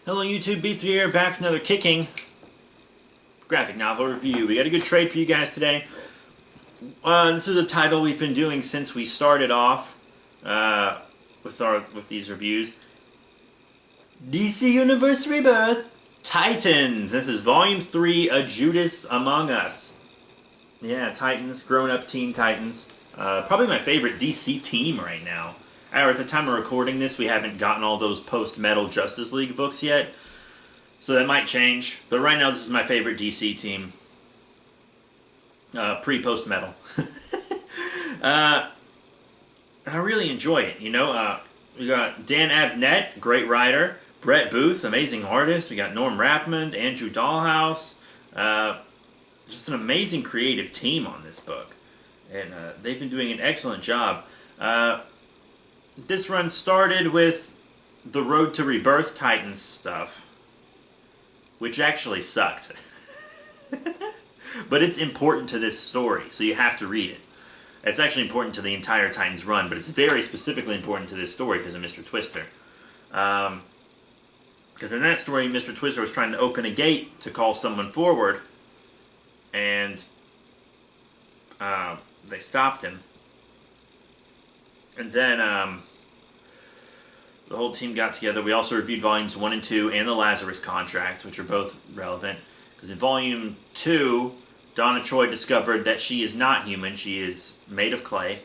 Hello YouTube, B3 here, back with another kicking graphic novel review. We got a good trade for you guys today. This is a title we've been doing since we started off with these reviews. DC Universe Rebirth, Titans. This is Volume 3, A Judas Among Us. Yeah, Titans, grown-up Teen Titans. Probably my favorite DC team right now. At the time of recording this, we haven't gotten all those post-metal Justice League books yet, so that might change. But right now, this is my favorite DC team. Pre-post-metal. I really enjoy it, you know. We got Dan Abnett, great writer. Brett Booth, amazing artist. We got Norm Rapmund, Andrew Dahlhaus. Just an amazing creative team on this book. And they've been doing an excellent job. This run started with the Road to Rebirth Titans stuff, which actually sucked. But it's important to this story, so you have to read it. It's actually important to the entire Titans run, but it's very specifically important to this story because of Mr. Twister. Because in that story, Mr. Twister was trying to open a gate to call someone forward, and they stopped him. And then the whole team got together. We also reviewed Volumes 1 and 2 and the Lazarus Contract, which are both relevant. Because in Volume 2, Donna Troy discovered that she is not human. She is made of clay.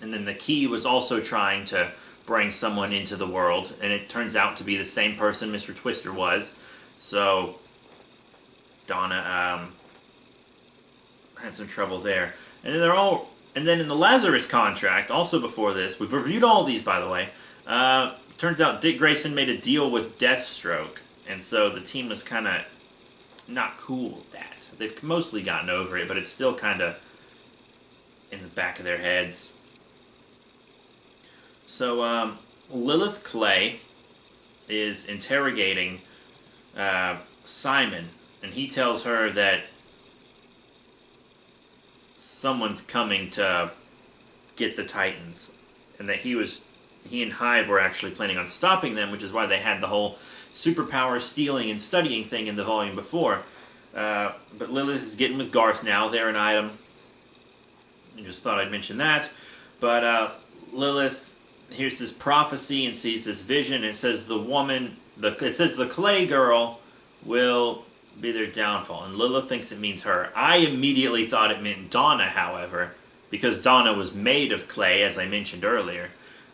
And then the Key was also trying to bring someone into the world. And it turns out to be the same person Mr. Twister was. So Donna had some trouble there. And then And then in the Lazarus Contract, also before this, we've reviewed all these, by the way. Turns out Dick Grayson made a deal with Deathstroke, and so the team was kind of not cool with that. They've mostly gotten over it, but it's still kind of in the back of their heads. So Lilith Clay is interrogating Simon, and he tells her that someone's coming to get the Titans, and that he and Hive were actually planning on stopping them, which is why they had the whole superpower stealing and studying thing in the volume before. But Lilith is getting with Garth now. They're an item. I just thought I'd mention that. But Lilith hears this prophecy and sees this vision. It says the Clay Girl will be their downfall, and Lilith thinks it means her. I immediately thought it meant Donna, however, because Donna was made of clay, as I mentioned earlier.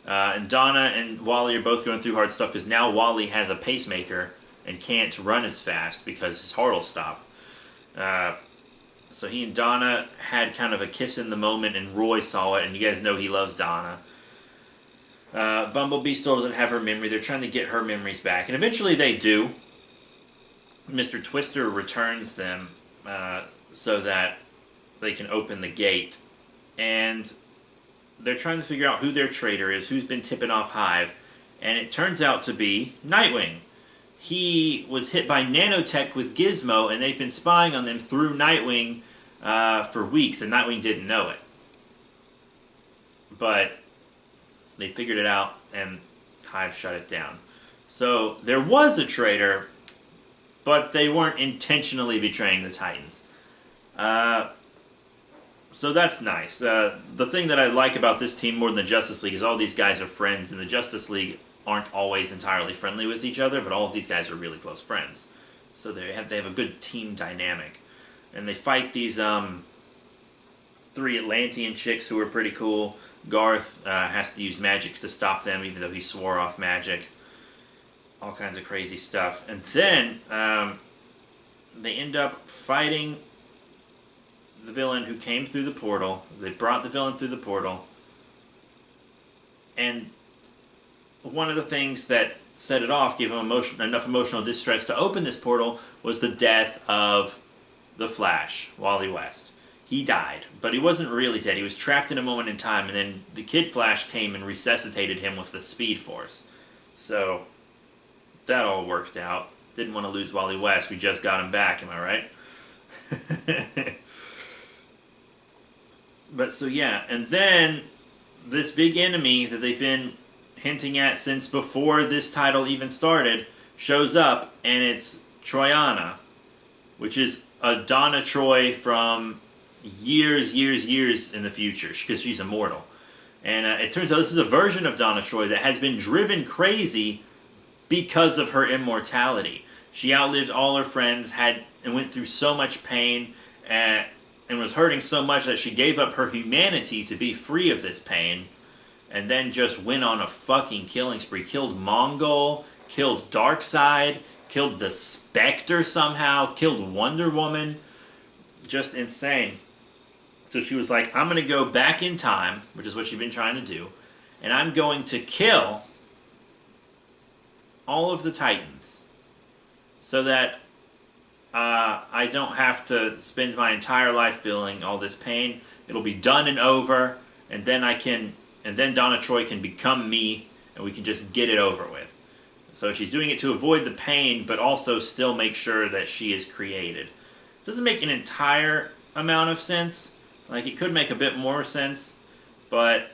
And Donna and Wally are both going through hard stuff because now Wally has a pacemaker and can't run as fast because his heart will stop. So he and Donna had kind of a kiss in the moment, and Roy saw it, and you guys know he loves Donna. Bumblebee still doesn't have her memory. They're trying to get her memories back, and eventually they do. Mr. Twister returns them so that they can open the gate. And they're trying to figure out who their traitor is, who's been tipping off Hive. And it turns out to be Nightwing. He was hit by nanotech with Gizmo, and they've been spying on them through Nightwing for weeks, and Nightwing didn't know it. But they figured it out, and Hive shut it down. So there was a traitor, but they weren't intentionally betraying the Titans. So that's nice. The thing that I like about this team more than the Justice League is all these guys are friends, and the Justice League aren't always entirely friendly with each other, but all of these guys are really close friends. So they have a good team dynamic. And they fight these 3 Atlantean chicks who are pretty cool. Garth has to use magic to stop them, even though he swore off magic. All kinds of crazy stuff. And then they end up fighting the villain who came through the portal. They brought the villain through the portal. And one of the things that set it off, gave him enough emotional distress to open this portal, was the death of the Flash, Wally West. He died, but he wasn't really dead. He was trapped in a moment in time, and then the Kid Flash came and resuscitated him with the Speed Force. So that all worked out. Didn't want to lose Wally West. We just got him back, am I right? But so yeah, and then this big enemy that they've been hinting at since before this title even started shows up, and it's Troiana, which is a Donna Troy from years in the future, because she's immortal. And it turns out this is a version of Donna Troy that has been driven crazy because of her immortality. She outlived all her friends, and went through so much pain, and was hurting so much that she gave up her humanity to be free of this pain, and then just went on a fucking killing spree. Killed Mongol, killed Darkseid, killed the Spectre somehow, killed Wonder Woman. Just insane. So she was like, I'm going to go back in time, which is what she'd been trying to do, and I'm going to kill all of the Titans so that I don't have to spend my entire life feeling all this pain. It'll be done and over, and then Donna Troy can become me, and we can just get it over with. So she's doing it to avoid the pain, but also still make sure that she is created. Doesn't make an entire amount of sense. Like, it could make a bit more sense, but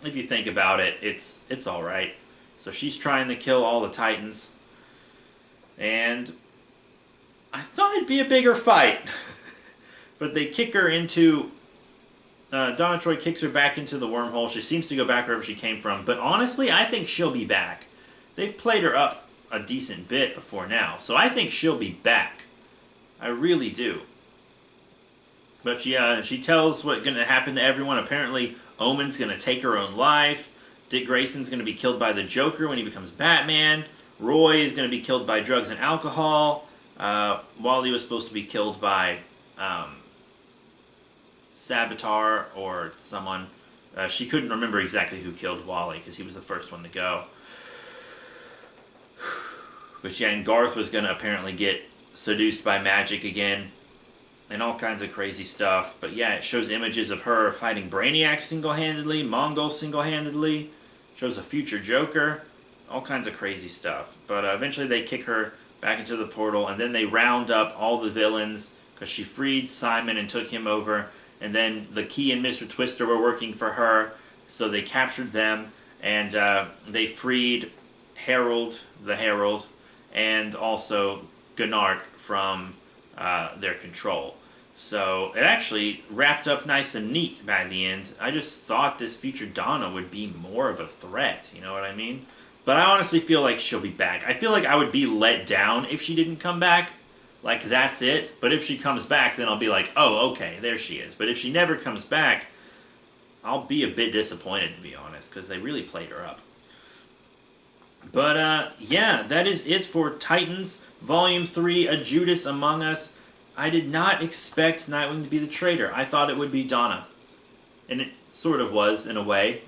if you think about it, it's all right. So she's trying to kill all the Titans, and I thought it'd be a bigger fight. But they kick her into... Donna Troy kicks her back into the wormhole. She seems to go back wherever she came from. But honestly, I think she'll be back. They've played her up a decent bit before now. So I think she'll be back. I really do. But she tells what's going to happen to everyone. Apparently, Omen's going to take her own life. Dick Grayson's going to be killed by the Joker when he becomes Batman. Roy is going to be killed by drugs and alcohol. Wally was supposed to be killed by Savitar or someone. She couldn't remember exactly who killed Wally because he was the first one to go. But yeah, and Garth was going to apparently get seduced by magic again. And all kinds of crazy stuff. But yeah, it shows images of her fighting Brainiac single-handedly, Mongol single-handedly. Shows a future Joker. All kinds of crazy stuff. But eventually they kick her back into the portal, and then they round up all the villains because she freed Simon and took him over, and then the Key and Mr. Twister were working for her, so they captured them, and they freed Harold, the Herald, and also Gnark from their control. So it actually wrapped up nice and neat by the end. I just thought this future Donna would be more of a threat, you know what I mean? But I honestly feel like she'll be back. I feel like I would be let down if she didn't come back. Like, that's it. But if she comes back, then I'll be like, oh, okay, there she is. But if she never comes back, I'll be a bit disappointed, to be honest, because they really played her up. But, yeah, that is it for Titans Volume 3, A Judas Among Us. I did not expect Nightwing to be the traitor. I thought it would be Donna. And it sort of was, in a way.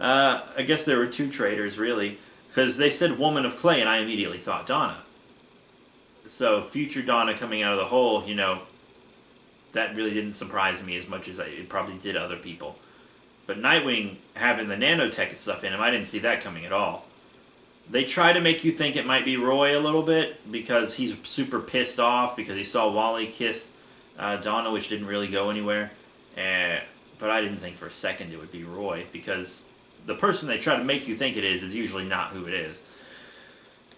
I guess there were two traitors, really. Because they said Woman of Clay, and I immediately thought Donna. So, future Donna coming out of the hole, you know, that really didn't surprise me as much as it probably did other people. But Nightwing having the nanotech and stuff in him, I didn't see that coming at all. They try to make you think it might be Roy a little bit, because he's super pissed off, because he saw Wally kiss Donna, which didn't really go anywhere. But I didn't think for a second it would be Roy, because the person they try to make you think it is usually not who it is.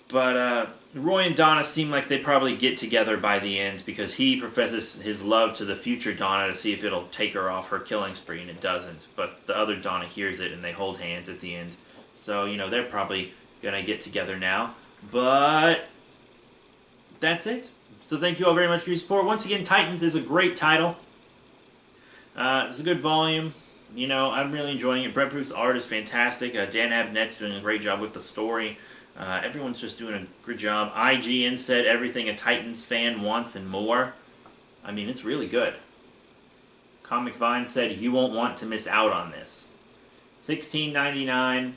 But Roy and Donna seem like they probably get together by the end, because he professes his love to the future Donna to see if it'll take her off her killing spree, and it doesn't. But the other Donna hears it, and they hold hands at the end. So, you know, they're probably going to get together now. But that's it. So thank you all very much for your support. Once again, Titans is a great title. It's a good volume. You know, I'm really enjoying it. Brett Proof's art is fantastic. Dan Abnett's doing a great job with the story. Everyone's just doing a good job. IGN said everything a Titans fan wants and more. I mean, it's really good. Comic Vine said you won't want to miss out on this. $16.99.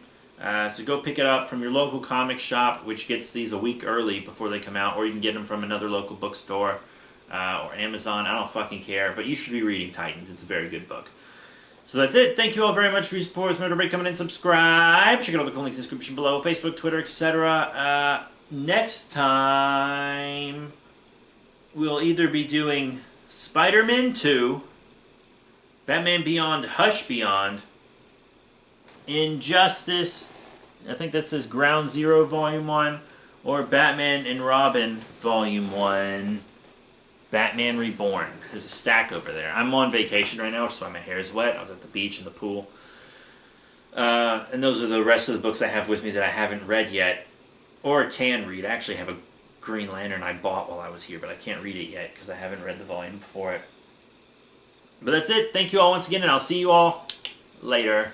So go pick it up from your local comic shop, which gets these a week early before they come out, or you can get them from another local bookstore or Amazon. I don't fucking care, but you should be reading Titans. It's a very good book. So that's it. Thank you all very much for your support. Remember to break, comment, and subscribe. Check out all the cool links in the description below. Facebook, Twitter, etc. Next time, we'll either be doing Spider-Man 2, Batman Beyond, Hush Beyond, Injustice, I think that says Ground Zero Volume 1, or Batman and Robin Volume 1, Batman Reborn. There's a stack over there. I'm on vacation right now, which is why my hair is wet. I was at the beach in the pool. And those are the rest of the books I have with me that I haven't read yet, or can read. I actually have a Green Lantern I bought while I was here, but I can't read it yet because I haven't read the volume for it. But that's it. Thank you all once again, and I'll see you all later.